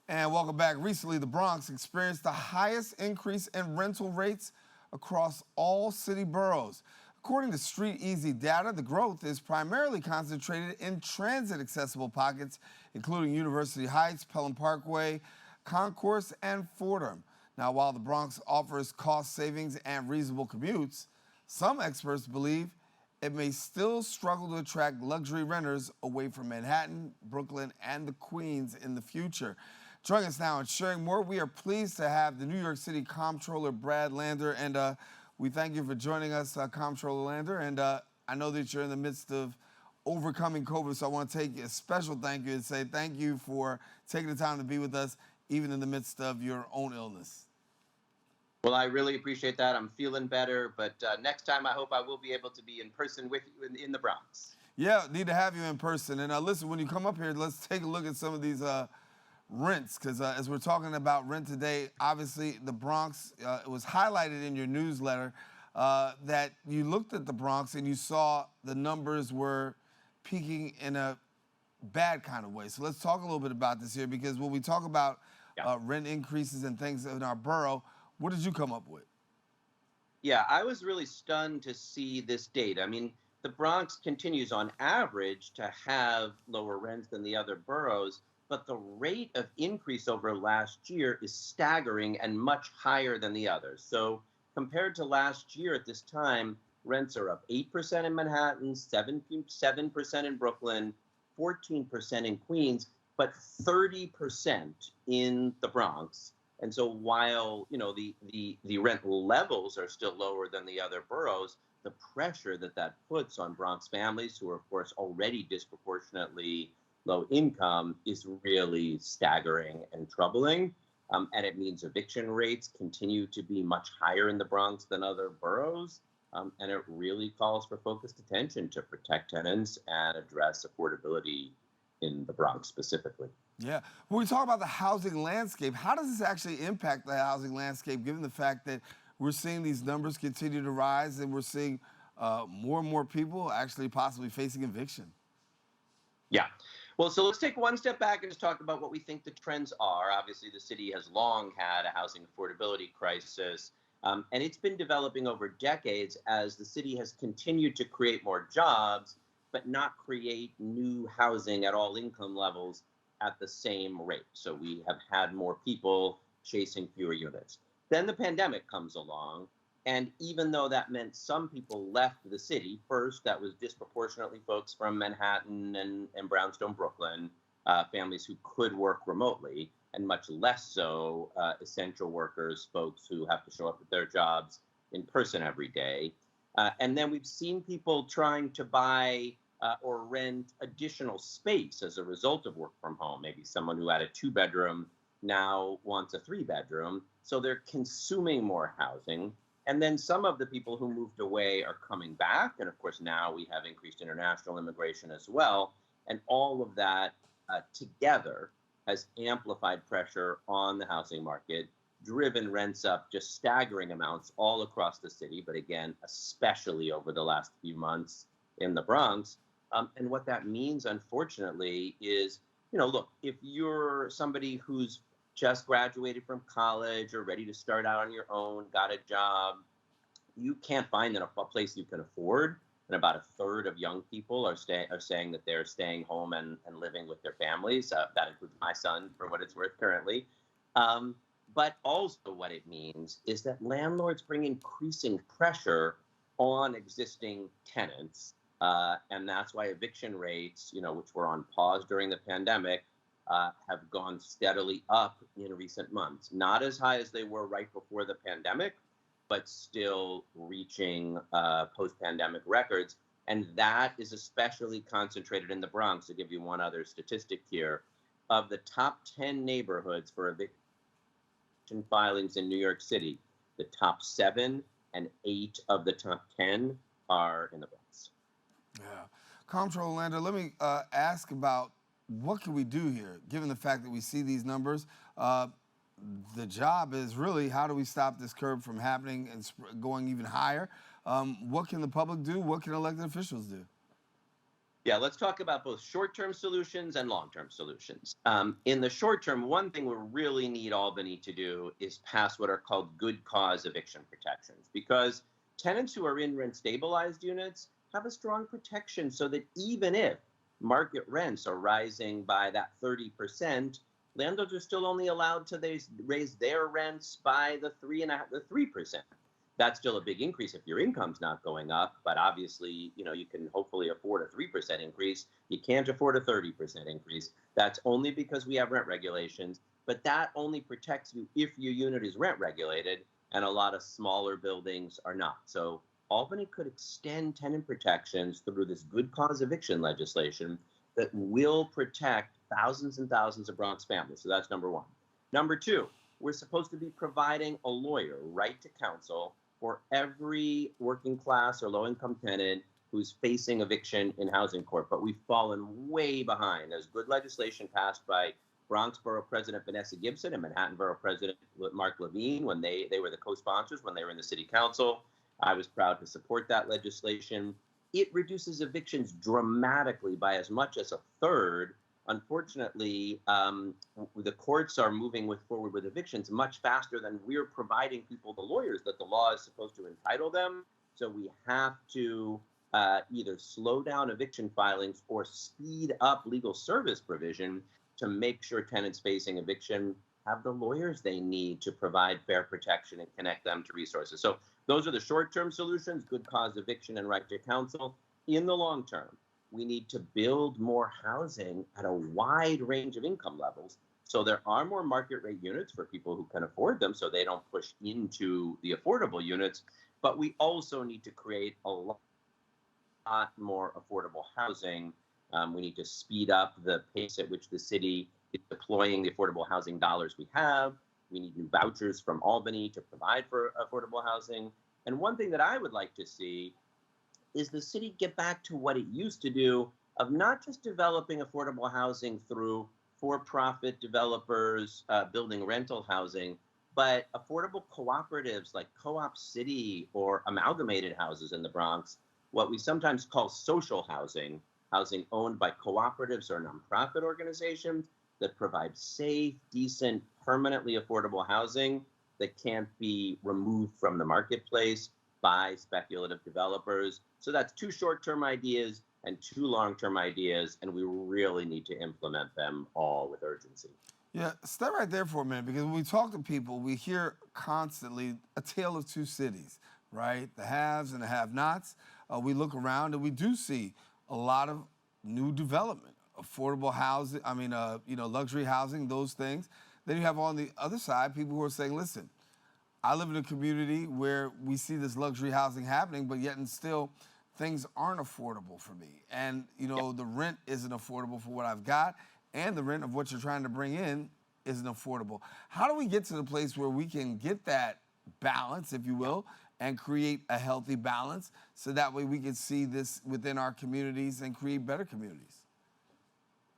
And welcome back. Recently, the Bronx experienced the highest increase in rental rates across all city boroughs. According to Street Easy data, the growth is primarily concentrated in transit-accessible pockets, including University Heights, Pelham Parkway, Concourse, and Fordham. Now, while the Bronx offers cost savings and reasonable commutes, some experts believe it may still struggle to attract luxury renters away from Manhattan, Brooklyn, and the Queens in the future. Joining us now and sharing more, we are pleased to have the New York City Comptroller, Brad Lander, and we thank you for joining us, Comptroller Lander. And I know that you're in the midst of overcoming COVID, so I want to take a special thank you and say thank you for taking the time to be with us, even in the midst of your own illness. Well, I really appreciate that. I'm feeling better, but next time I hope I will be able to be in person with you in the Bronx. Yeah, need to have you in person. And listen, when you come up here, let's take a look at some of these rents, because as we're talking about rent today, obviously the Bronx, it was highlighted in your newsletter that you looked at the Bronx and you saw the numbers were peaking in a bad kind of way. So let's talk a little bit about this here, because when we talk about rent increases and things in our borough, what did you come up with? Yeah, I was really stunned to see this data. I mean, the Bronx continues on average to have lower rents than the other boroughs, but the rate of increase over last year is staggering and much higher than the others. So compared to last year at this time, rents are up 8% in Manhattan, 7% in Brooklyn, 14% in Queens, but 30% in the Bronx. And so while, the rent levels are still lower than the other boroughs, the pressure that puts on Bronx families, who are, of course, already disproportionately low income, is really staggering and troubling. And it means eviction rates continue to be much higher in the Bronx than other boroughs. And it really calls for focused attention to protect tenants and address affordability in the Bronx specifically. Yeah. When we talk about the housing landscape, how does this actually impact the housing landscape, given the fact that we're seeing these numbers continue to rise and we're seeing more and more people actually possibly facing eviction? Yeah. Well, so let's take one step back and just talk about what we think the trends are. Obviously, the city has long had a housing affordability crisis, and it's been developing over decades as the city has continued to create more jobs, but not create new housing at all income levels at the same rate. So we have had more people chasing fewer units. Then the pandemic comes along, and even though that meant some people left the city, first, that was disproportionately folks from Manhattan and Brownstone, Brooklyn, families who could work remotely, and much less so essential workers, folks who have to show up at their jobs in person every day. And then we've seen people trying to buy or rent additional space as a result of work from home. Maybe someone who had a 2-bedroom now wants a 3-bedroom. So they're consuming more housing. And then some of the people who moved away are coming back. And of course, now we have increased international immigration as well. And all of that together has amplified pressure on the housing market, driven rents up just staggering amounts all across the city, but again, especially over the last few months in the Bronx. And what that means, unfortunately, is, look, if you're somebody who's just graduated from college or ready to start out on your own, got a job, you can't find a place you can afford. And about a third of young people are saying that they're staying home and living with their families. That includes my son, for what it's worth currently. But also what it means is that landlords bring increasing pressure on existing tenants. And that's why eviction rates, which were on pause during the pandemic, have gone steadily up in recent months. Not as high as they were right before the pandemic, but still reaching post-pandemic records. And that is especially concentrated in the Bronx. To give you one other statistic here, of the top 10 neighborhoods for eviction filings in New York City, the top 7 and 8 of the top 10 are in the Bronx. Yeah. Comptroller Lander, let me ask about what can we do here, given the fact that we see these numbers. The job is really, how do we stop this curve from happening and going even higher? What can the public do? What can elected officials do? Yeah, let's talk about both short-term solutions and long-term solutions. In the short term, one thing we really need Albany to do is pass what are called good cause eviction protections, because tenants who are in rent stabilized units have a strong protection so that even if market rents are rising by that 30%, landlords are still only allowed to raise their rents by the 3%. That's still a big increase if your income's not going up, but obviously, you can hopefully afford a 3% increase. You can't afford a 30% increase. That's only because we have rent regulations, but that only protects you if your unit is rent regulated, and a lot of smaller buildings are not. So Albany could extend tenant protections through this good cause eviction legislation that will protect thousands and thousands of Bronx families. So that's number one. Number two, we're supposed to be providing a lawyer right to counsel for every working class or low income tenant who's facing eviction in housing court. But we've fallen way behind. There's good legislation passed by Bronx Borough President Vanessa Gibson and Manhattan Borough President Mark Levine when they were the co-sponsors when they were in the city council. I was proud to support that legislation. It reduces evictions dramatically by as much as a third. Unfortunately, the courts are moving forward with evictions much faster than we're providing people the lawyers that the law is supposed to entitle them. So we have to either slow down eviction filings or speed up legal service provision to make sure tenants facing eviction have the lawyers they need to provide fair protection and connect them to resources. So those are the short-term solutions, good cause eviction and right to counsel. In the long term, we need to build more housing at a wide range of income levels. So there are more market rate units for people who can afford them so they don't push into the affordable units. But we also need to create a lot more affordable housing. We need to speed up the pace at which the city is deploying the affordable housing dollars we have. We need new vouchers from Albany to provide for affordable housing. And one thing that I would like to see is the city get back to what it used to do of not just developing affordable housing through for-profit developers building rental housing, but affordable cooperatives like Co-op City or amalgamated houses in the Bronx, what we sometimes call social housing, housing owned by cooperatives or nonprofit organizations that provide safe, decent, permanently affordable housing that can't be removed from the marketplace by speculative developers. So that's two short-term ideas and two long-term ideas, and we really need to implement them all with urgency. Yeah, stay right there for a minute, because when we talk to people, we hear constantly a tale of two cities, right? The haves and the have-nots. We look around and we do see a lot of new development, affordable housing, luxury housing, those things. Then you have on the other side people who are saying, listen, I live in a community where we see this luxury housing happening, but yet and still things aren't affordable for me. And, the rent isn't affordable for what I've got, and the rent of what you're trying to bring in isn't affordable. How do we get to the place where we can get that balance, if you will, and create a healthy balance so that way we can see this within our communities and create better communities?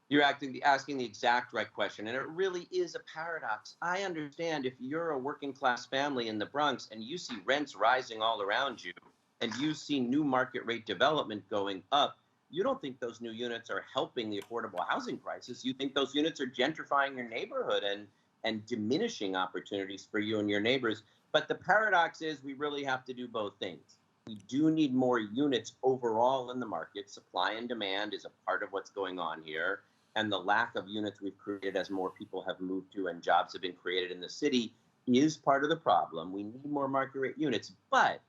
You're asking the exact right question, and it really is a paradox. I understand if you're a working class family in the Bronx and you see rents rising all around you and you see new market rate development going up, you don't think those new units are helping the affordable housing crisis. You think those units are gentrifying your neighborhood and diminishing opportunities for you and your neighbors. But the paradox is we really have to do both things. We do need more units overall in the market. Supply and demand is a part of what's going on here. And the lack of units we've created as more people have moved to and jobs have been created in the city is part of the problem. We need more market rate units, but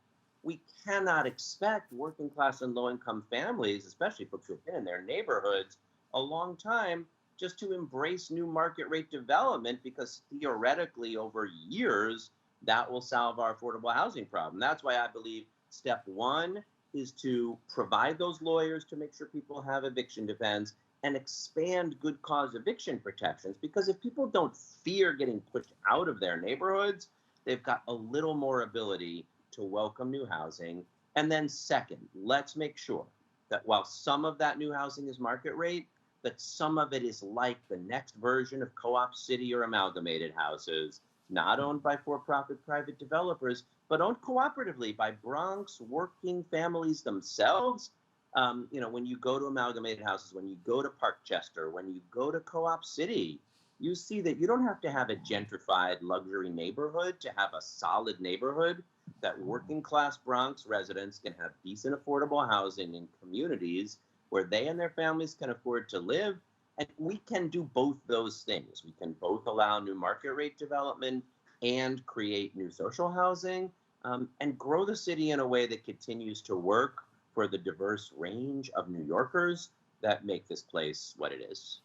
we cannot expect working class and low income families, especially folks who have been in their neighborhoods a long time, just to embrace new market rate development, because theoretically over years, that will solve our affordable housing problem. That's why I believe step one is to provide those lawyers to make sure people have eviction defense and expand good cause eviction protections. Because if people don't fear getting pushed out of their neighborhoods, they've got a little more ability to welcome new housing. And then second, let's make sure that while some of that new housing is market rate, that some of it is like the next version of Co-op City or amalgamated houses, not owned by for-profit private developers, but owned cooperatively by Bronx working families themselves When you go to amalgamated houses, when you go to Parkchester, when you go to Co-op City, you see that you don't have to have a gentrified luxury neighborhood to have a solid neighborhood, that working class Bronx residents can have decent affordable housing in communities where they and their families can afford to live. And we can do both those things. We can both allow new market rate development and create new social housing, and grow the city in a way that continues to work for the diverse range of New Yorkers that make this place what it is.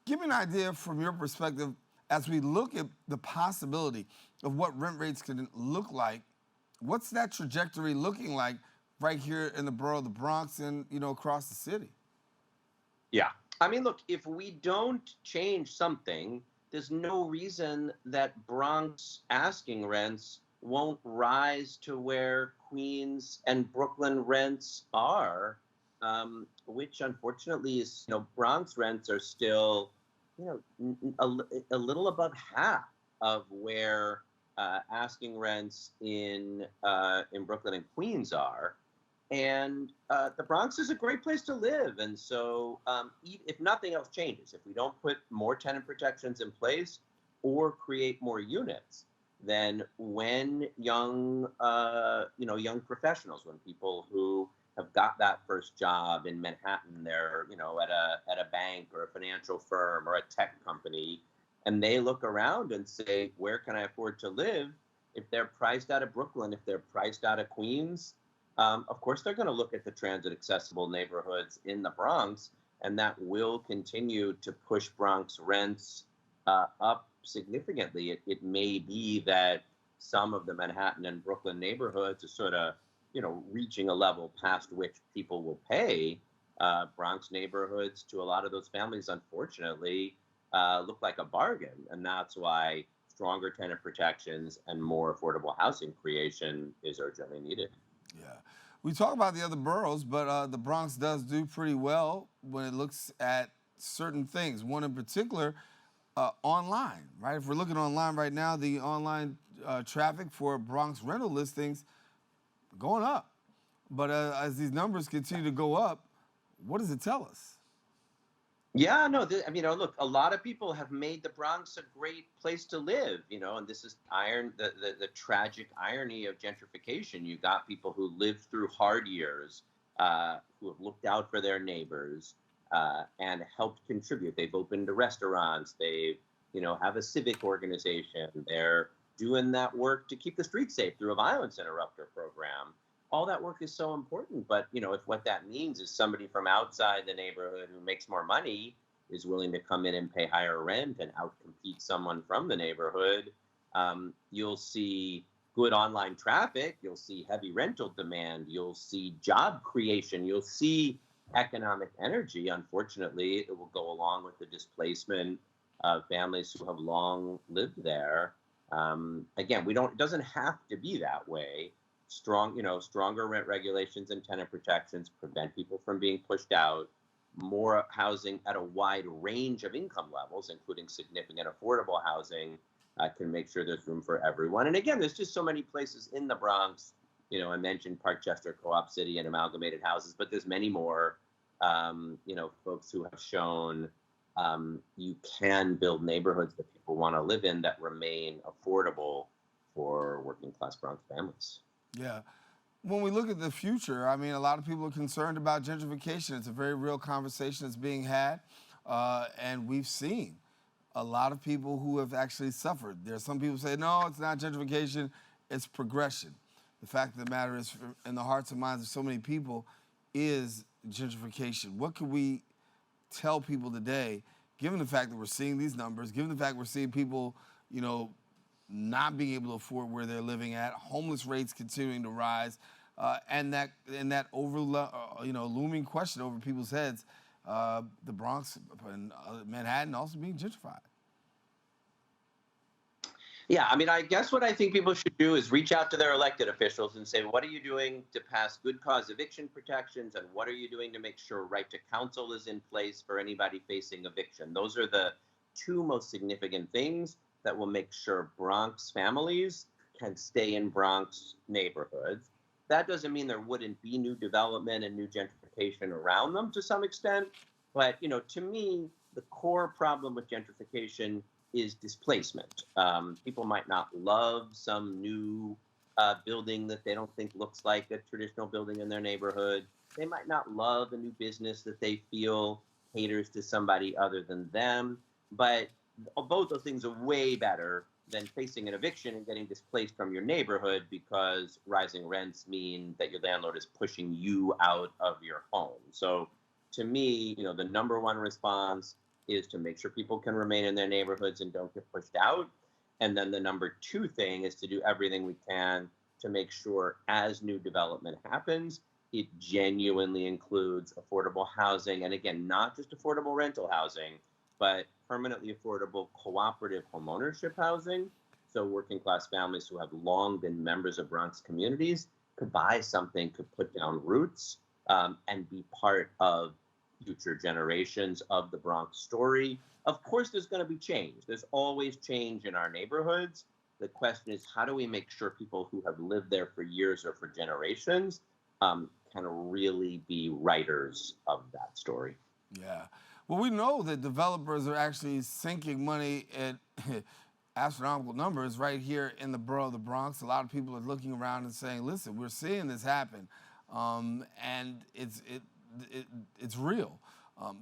Give me an idea from your perspective as we look at the possibility of what rent rates can look like. What's that trajectory looking like right here in the borough of the Bronx and across the city? Yeah. I mean, look, if we don't change something, there's no reason that Bronx asking rents won't rise to where Queens and Brooklyn rents are, which unfortunately is, Bronx rents are still, a little above half of where asking rents in Brooklyn and Queens are. And the Bronx is a great place to live. And so if nothing else changes, if we don't put more tenant protections in place or create more units, then when young professionals, when people who have got that first job in Manhattan, they're, at a bank or a financial firm or a tech company, and they look around and say, where can I afford to live? If they're priced out of Brooklyn, if they're priced out of Queens, of course, they're going to look at the transit accessible neighborhoods in the Bronx, and that will continue to push Bronx rents up significantly. It may be that some of the Manhattan and Brooklyn neighborhoods are sort of, reaching a level past which people will pay. Bronx neighborhoods, to a lot of those families, unfortunately, look like a bargain. And that's why stronger tenant protections and more affordable housing creation is urgently needed. Yeah. We talk about the other boroughs, but the Bronx does do pretty well when it looks at certain things. One in particular, online, right? If we're looking online right now, the online traffic for Bronx rental listings going up. But as these numbers continue to go up, what does it tell us? Yeah, no, look, a lot of people have made the Bronx a great place to live, and this is the tragic irony of gentrification. You got people who lived through hard years, who have looked out for their neighbors, and helped contribute. They've opened restaurants. They, have a civic organization. They're doing that work to keep the streets safe through a violence interrupter program. All that work is so important. But, if what that means is somebody from outside the neighborhood who makes more money is willing to come in and pay higher rent and outcompete someone from the neighborhood, you'll see good online traffic. You'll see heavy rental demand. You'll see job creation. You'll see economic energy. Unfortunately, it will go along with the displacement of families who have long lived there. Again, it doesn't have to be that way. Stronger rent regulations and tenant protections prevent people from being pushed out. More housing at a wide range of income levels, including significant affordable housing, can make sure there's room for everyone. And again, there's just so many places in the Bronx. I mentioned Parkchester, Co-op City, and amalgamated houses, but there's many more. Folks who have shown you can build neighborhoods that people want to live in that remain affordable for working class Bronx families. Yeah. When we look at the future, I mean, a lot of people are concerned about gentrification. It's a very real conversation that's being had. And we've seen a lot of people who have actually suffered. There are some people who say, no, it's not gentrification, it's progression. The fact of the matter is, in the hearts and minds of so many people, is gentrification. What can we tell people today, given the fact that we're seeing these numbers, given the fact we're seeing people, not being able to afford where they're living at, homeless rates continuing to rise, and that looming question over people's heads, the Bronx and Manhattan also being gentrified. Yeah, I guess what I think people should do is reach out to their elected officials and say, what are you doing to pass good cause eviction protections, and what are you doing to make sure right to counsel is in place for anybody facing eviction? Those are the two most significant things that will make sure Bronx families can stay in Bronx neighborhoods. That doesn't mean there wouldn't be new development and new gentrification gentrification around them to some extent. But, to me, the core problem with gentrification is displacement. People might not love some new building that they don't think looks like a traditional building in their neighborhood. They might not love a new business that they feel caters to somebody other than them. But both those things are way better than facing an eviction and getting displaced from your neighborhood because rising rents mean that your landlord is pushing you out of your home. So to me, the number one response is to make sure people can remain in their neighborhoods and don't get pushed out. And then the number two thing is to do everything we can to make sure as new development happens, it genuinely includes affordable housing. And again, not just affordable rental housing, but permanently affordable cooperative homeownership housing. So working class families who have long been members of Bronx communities could buy something, could put down roots, and be part of future generations of the Bronx story. Of course, there's going to be change. There's always change in our neighborhoods. The question is, how do we make sure people who have lived there for years or for generations can really be writers of that story? Yeah. Well, we know that developers are actually sinking money at astronomical numbers right here in the borough of the Bronx. A lot of people are looking around and saying, listen, we're seeing this happen, and it's real.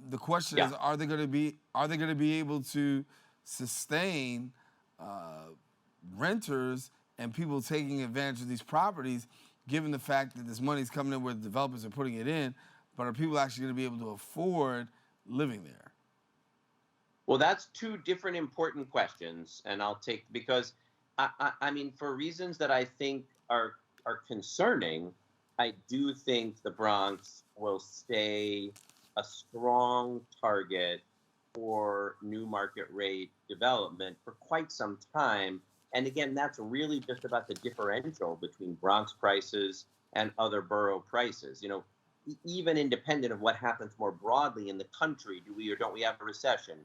The question is, are they going to be able to sustain renters and people taking advantage of these properties, given the fact that this money's coming in where the developers are putting it in, but are people actually going to be able to afford living there? Well, that's two different important questions, and I'll take because I mean, for reasons that I think are concerning, I do think the Bronx will stay a strong target for new market rate development for quite some time. And again, that's really just about the differential between Bronx prices and other borough prices. Even independent of what happens more broadly in the country, do we or don't we have a recession?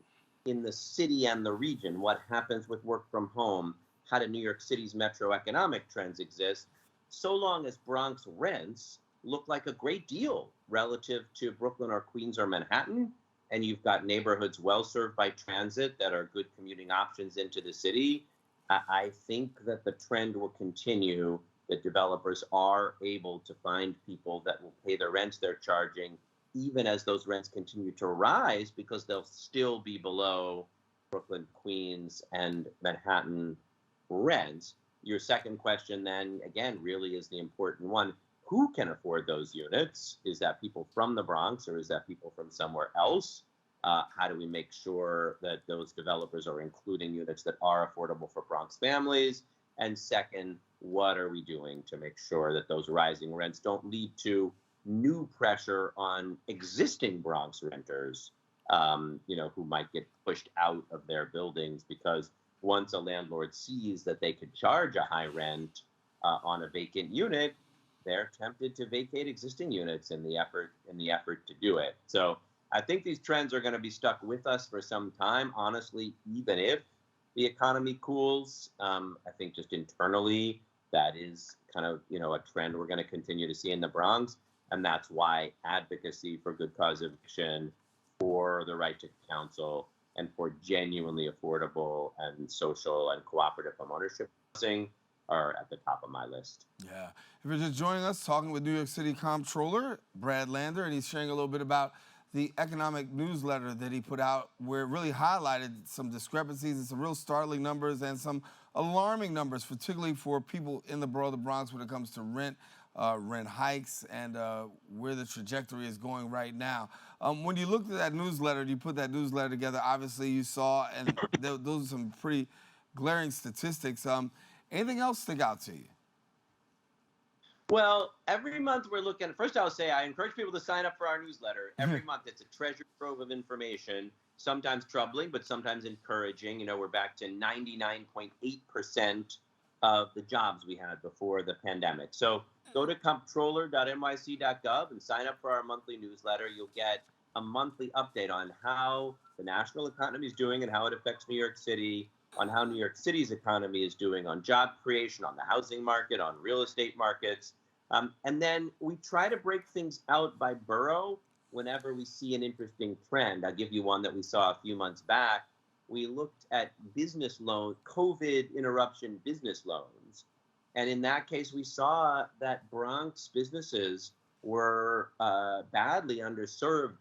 In the city and the region, what happens with work from home? How do New York City's metro economic trends exist? So long as Bronx rents look like a great deal relative to Brooklyn or Queens or Manhattan, and you've got neighborhoods well served by transit that are good commuting options into the city, I think that the trend will continue, that developers are able to find people that will pay the rents they're charging, even as those rents continue to rise, because they'll still be below Brooklyn, Queens, and Manhattan rents. Your second question then, again, really is the important one. Who can afford those units? Is that people from the Bronx or is that people from somewhere else? How do we make sure that those developers are including units that are affordable for Bronx families? And second, what are we doing to make sure that those rising rents don't lead to new pressure on existing Bronx renters, who might get pushed out of their buildings because once a landlord sees that they could charge a high rent on a vacant unit, they're tempted to vacate existing units in the effort to do it. So I think these trends are going to be stuck with us for some time. Honestly, even if the economy cools, I think just internally that is kind of a trend we're going to continue to see in the Bronx, and that's why advocacy for good cause eviction, for the right to counsel, and for genuinely affordable and social and cooperative homeownership housing are at the top of my list. Yeah. If you're just joining us, talking with New York City Comptroller Brad Lander, and he's sharing a little bit about the economic newsletter that he put out, where it really highlighted some discrepancies and some real startling numbers and some alarming numbers, particularly for people in the borough of the Bronx when it comes to rent hikes, and where the trajectory is going right now. When you looked at that newsletter, you put that newsletter together, obviously you saw, and those are some pretty glaring statistics. Anything else stick out to you? Well, every month we're looking. First, I'll say I encourage people to sign up for our newsletter. Every month, it's a treasure trove of information, sometimes troubling, but sometimes encouraging. We're back to 99.8% of the jobs we had before the pandemic. So go to comptroller.nyc.gov and sign up for our monthly newsletter. You'll get a monthly update on how the national economy is doing and how it affects New York City, on how New York City's economy is doing, on job creation, on the housing market, on real estate markets. And then we try to break things out by borough whenever we see an interesting trend. I'll give you one that we saw a few months back. We looked at business loan, COVID interruption business loans. And in that case, we saw that Bronx businesses were badly underserved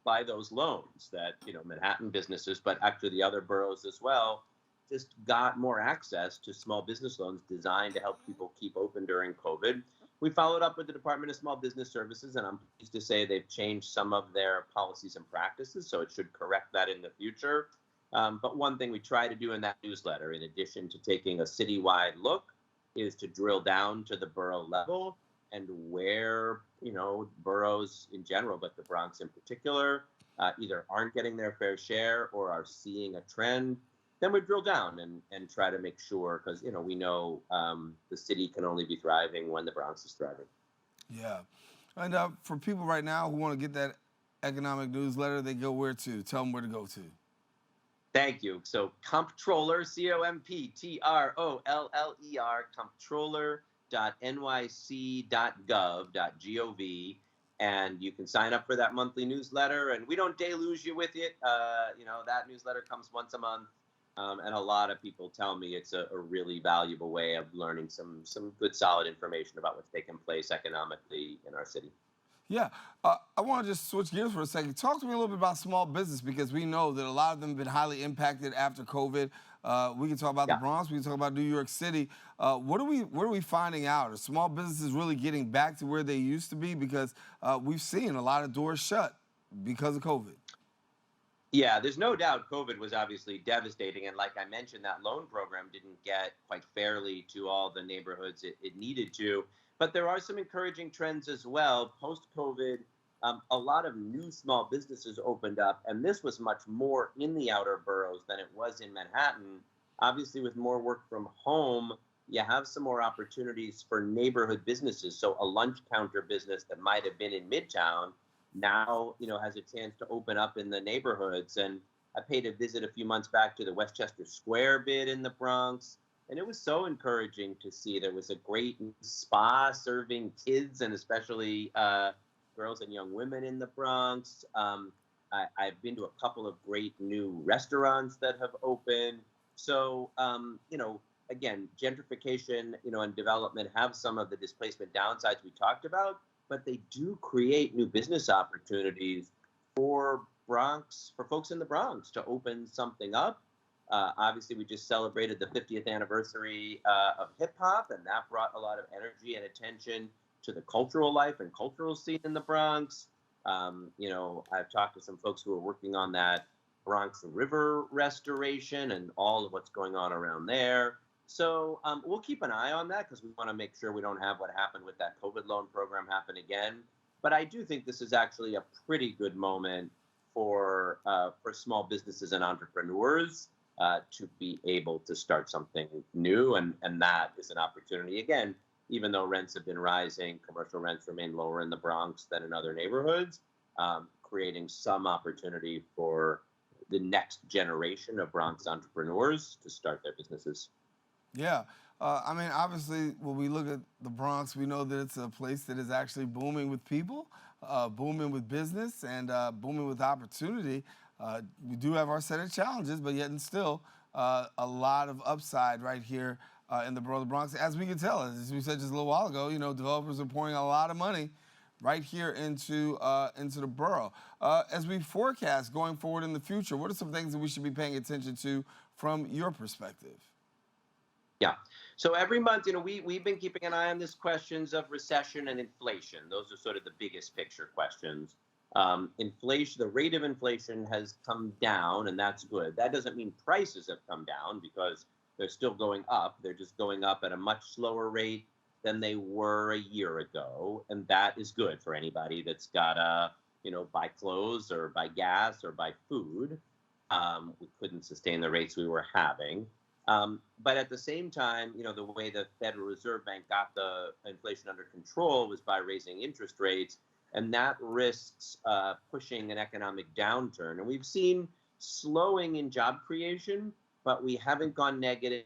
by those loans that, Manhattan businesses, but actually the other boroughs as well, just got more access to small business loans designed to help people keep open during COVID. We followed up with the Department of Small Business Services, and I'm pleased to say they've changed some of their policies and practices, so it should correct that in the future. But one thing we try to do in that newsletter, in addition to taking a citywide look, is to drill down to the borough level and where, boroughs in general, but the Bronx in particular, either aren't getting their fair share or are seeing a trend. Then we drill down and try to make sure, because we know the city can only be thriving when the Bronx is thriving. Yeah. And for people right now who want to get that economic newsletter, they go where to? Tell them where to go to. Thank you. So Comptroller, Comptroller, comptroller.nyc.gov.gov, and you can sign up for that monthly newsletter. And we don't deluge you with it. That newsletter comes once a month. And a lot of people tell me it's a really valuable way of learning some good, solid information about what's taking place economically in our city. Yeah, I want to just switch gears for a second. Talk to me a little bit about small business, because we know that a lot of them have been highly impacted after COVID. We can talk about the Yeah. Bronx. We can talk about New York City. What are we finding out? Are small businesses really getting back to where they used to be? Because we've seen a lot of doors shut because of COVID. Yeah, there's no doubt COVID was obviously devastating. And like I mentioned, that loan program didn't get quite fairly to all the neighborhoods it needed to. But there are some encouraging trends as well. Post COVID, a lot of new small businesses opened up. And this was much more in the outer boroughs than it was in Manhattan. Obviously, with more work from home, you have some more opportunities for neighborhood businesses. So a lunch counter business that might have been in Midtown now, has a chance to open up in the neighborhoods. And I paid a visit a few months back to the Westchester Square bid in the Bronx, and it was so encouraging to see. There was a great spa serving kids and especially girls and young women in the Bronx. I've been to a couple of great new restaurants that have opened. So, again, gentrification, and development have some of the displacement downsides we talked about, but they do create new business opportunities for folks in the Bronx to open something up. Obviously, we just celebrated the 50th anniversary of hip hop, and that brought a lot of energy and attention to the cultural life and cultural scene in the Bronx. I've talked to some folks who are working on that Bronx River restoration and all of what's going on around there. So we'll keep an eye on that, because we want to make sure we don't have what happened with that COVID loan program happen again. But I do think this is actually a pretty good moment for small businesses and entrepreneurs to be able to start something new. And that is an opportunity. Again, even though rents have been rising, commercial rents remain lower in the Bronx than in other neighborhoods, creating some opportunity for the next generation of Bronx entrepreneurs to start their businesses. Yeah. Obviously, when we look at the Bronx, we know that it's a place that is actually booming with people, booming with business, and booming with opportunity. We do have our set of challenges, but yet and still, a lot of upside right here in the borough of the Bronx. As we can tell, as we said just a little while ago, developers are pouring a lot of money right here into the borough. As we forecast going forward in the future, what are some things that we should be paying attention to from your perspective? Yeah. So every month, we've been keeping an eye on these questions of recession and inflation. Those are sort of the biggest picture questions. Inflation, the rate of inflation has come down, and that's good. That doesn't mean prices have come down, because they're still going up. They're just going up at a much slower rate than they were a year ago. And that is good for anybody that's got to, buy clothes or buy gas or buy food. We couldn't sustain the rates we were having. But at the same time, the way the Federal Reserve Bank got the inflation under control was by raising interest rates, and that risks pushing an economic downturn. And we've seen slowing in job creation, but we haven't gone negative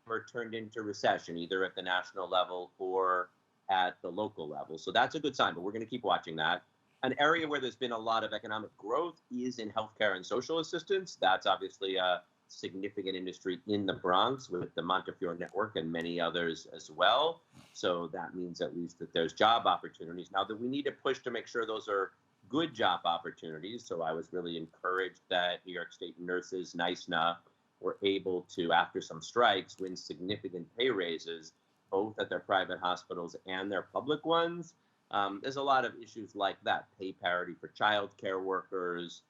or turned into recession, either at the national level or at the local level. So that's a good sign, but we're going to keep watching that. An area where there's been a lot of economic growth is in healthcare and social assistance. That's obviously a significant industry in the Bronx with the Montefiore Network and many others as well. So that means at least that there's job opportunities. Now that we need to push to make sure those are good job opportunities. So I was really encouraged that New York State nurses, NYSNA, were able to, after some strikes, win significant pay raises, both at their private hospitals and their public ones. There's a lot of issues like that, pay parity for childcare workers.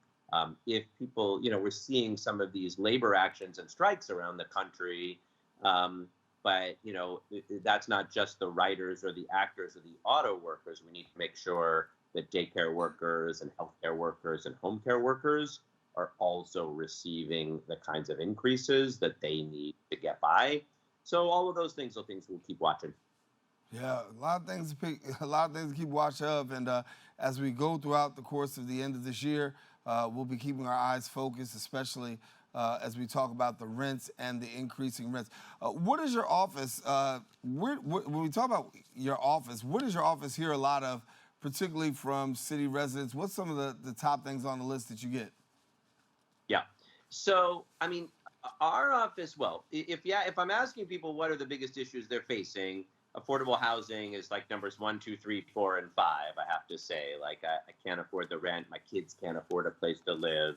If people, we're seeing some of these labor actions and strikes around the country, but, that's not just the writers or the actors or the auto workers. We need to make sure that daycare workers and healthcare workers and home care workers are also receiving the kinds of increases that they need to get by. So all of those things are things we'll keep watching. Yeah, a lot of things to keep watch of, and as we go throughout the course of the end of this year, we'll be keeping our eyes focused, especially as we talk about the rents and the increasing rents. What is your office? When we talk about your office, what does your office hear a lot of, particularly from city residents? What's some of the top things on the list that you get? Yeah. So, I mean, our office, well, if I'm asking people what are the biggest issues they're facing, affordable housing is like numbers 1, 2, 3, 4, and 5. I have to say, like, I can't afford the rent. My kids can't afford a place to live.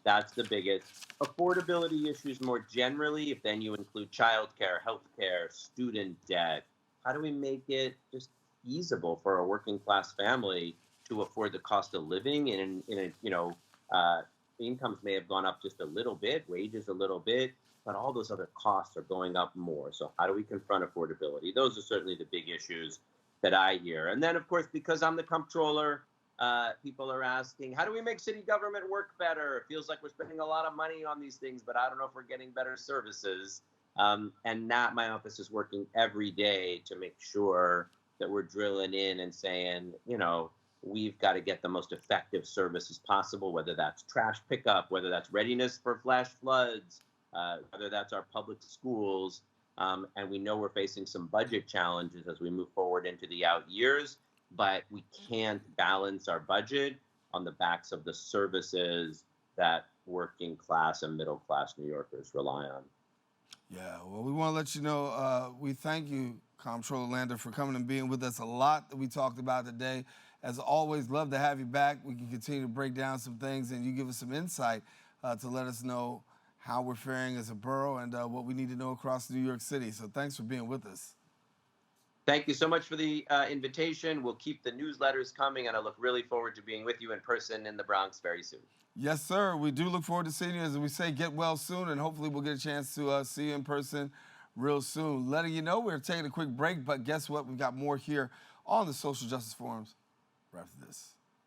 That's the biggest. Affordability issues more generally, if then you include childcare, healthcare, student debt. How do we make it just feasible for a working class family to afford the cost of living incomes may have gone up just a little bit, wages a little bit, but all those other costs are going up more. So how do we confront affordability? Those are certainly the big issues that I hear. And then, of course, because I'm the comptroller, people are asking, how do we make city government work better? It feels like we're spending a lot of money on these things, but I don't know if we're getting better services. And my office is working every day to make sure that we're drilling in and saying, we've got to get the most effective services possible, whether that's trash pickup, whether that's readiness for flash floods, whether that's our public schools. And we know we're facing some budget challenges as we move forward into the out years, but we can't balance our budget on the backs of the services that working class and middle class New Yorkers rely on. Yeah, well, we want to let you know, we thank you, Comptroller Lander, for coming and being with us. A lot that we talked about today. As always, love to have you back. We can continue to break down some things, and you give us some insight to let us know how we're faring as a borough and what we need to know across New York City. So thanks for being with us. Thank you so much for the invitation. We'll keep the newsletters coming, and I look really forward to being with you in person in the Bronx very soon. Yes, sir. We do look forward to seeing you. As we say, get well soon, and hopefully we'll get a chance to see you in person real soon. Letting you know we're taking a quick break, but guess what? We've got more here on the Social Justice Forums right after this.